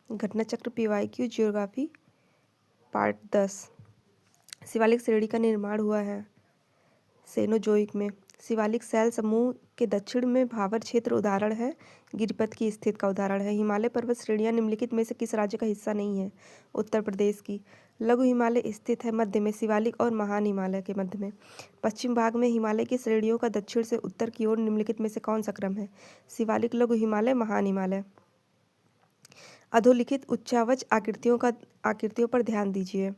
घटना चक्र PYQ geography part 10। Shivalik श्रेणी का निर्माण हुआ है सेनोजोइक में। शिवालिक शैल समूह के दक्षिण में भावर क्षेत्र उदाहरण है। गिरिपथ की स्थिति का उदाहरण है। हिमालय पर्वत श्रेणियां निम्नलिखित में से किस राज्य का हिस्सा नहीं है? उत्तर प्रदेश की। लघु हिमालय स्थित है मध्य में, शिवालिक और महान हिमालय के मध्य में। पश्चिम भाग में हिमालय की श्रेणियों का दक्षिण से उत्तर की ओर निम्नलिखित में से कौन सा क्रम है? शिवालिक, लघु हिमालय, महान हिमालय। अधोलिखित उच्चावच आकृतियों पर ध्यान दीजिए।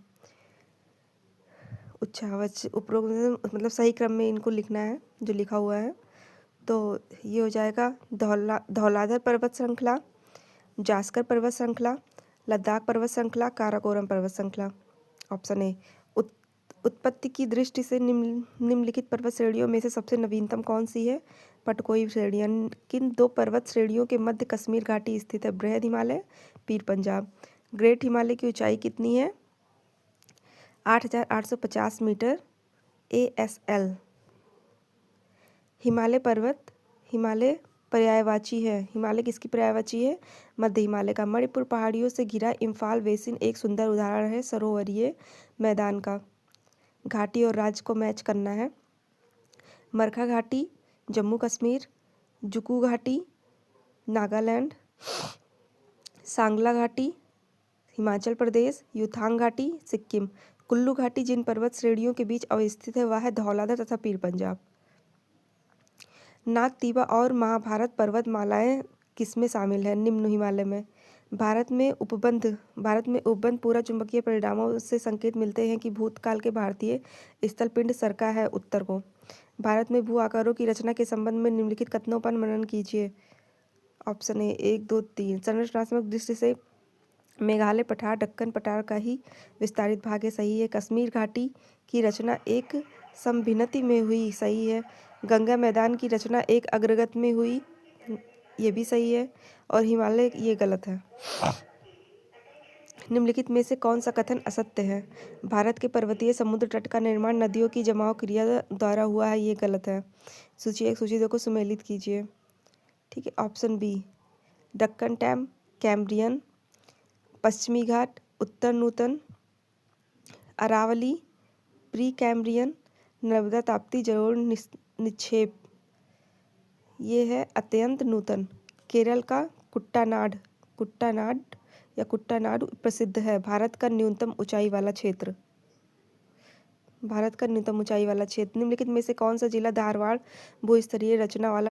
उच्चावच उपरोक्त मतलब सही क्रम में इनको लिखना है जो लिखा हुआ है। तो ये हो जाएगा धौलाधर पर्वत श्रृंखला, जास्कर पर्वत श्रृंखला, लद्दाख पर्वत श्रृंखला, काराकोरम पर्वत श्रृंखला। Option A. उत्पत्ति की दृष्टि से निम्नलिखित पर्वत श्रेणियों में से सबसे नवीनतम कौन सी है? पटकोई श्रेणियाँ। किन दो पर्वत श्रेणियों के मध्य कश्मीर घाटी स्थित है? बृहद हिमालय, पीर पंजाब। ग्रेट हिमालय की ऊंचाई कितनी है? 8,850 मीटर ASL। हिमालय पर्वत, हिमालय पर्यायवाची है। हिमालय किसकी पर्यायवाची है? मध्य हिमालय का। मणिपुर पहाड़ियों से घिरा इम्फाल बेसिन एक सुंदर उदाहरण है सरोवरीय मैदान का। घाटी और राज्य को मैच करना है। मरखा घाटी, जम्मू कश्मीर। जुकू घाटी, नागालैंड। सांगला घाटी, हिमाचल प्रदेश। युथांग घाटी, सिक्किम। कुल्लू घाटी जिन पर्वत श्रेणियों के बीच अवस्थित है वह है धौलाधर तथा पीर पंजाब। नाग तीबा और महाभारत पर्वतमालाएं किसमें शामिल है? निम्न हिमालय में। भारत में उपबंध पूरा चुंबकीय परिणामों से संकेत मिलते हैं कि भूतकाल के भारतीय स्थलपिंड सरका है उत्तर को। भारत में भू आकारों की रचना के संबंध में निम्नलिखित कथनों पर मनन कीजिए। Option A 1, 2, 3। संरचनात्मक दृष्टि से मेघालय पठार दक्कन पठार का ही विस्तारित भाग है, सही है। कश्मीर घाटी की रचना एक समभिन्नति में हुई, सही है। गंगा मैदान की रचना एक अग्रगत में हुई, ये भी सही है। और हिमालय, ये गलत है। निम्नलिखित में से कौन सा कथन असत्य है? भारत के पर्वतीय समुद्र तट का निर्माण नदियों की जमाव क्रिया द्वारा हुआ है, ये गलत है। सूची 1 सूची 2 को सुमेलित कीजिए। ठीक है। ऑप्शन बी दक्कन टैम, कैम्ब्रियन। पश्चिमी घाट, उत्तर नूतन। Aravalli, pre Cambrian. नर्मदा ताप्ती जलोढ़ निक्षेप, ये है अत्यंत नूतन। केरल का कुट्टानाड प्रसिद्ध है। भारत का न्यूनतम ऊंचाई वाला क्षेत्र। निम्नलिखित में से कौन सा जिला धारवाड़ भूस्तरीय रचना वाला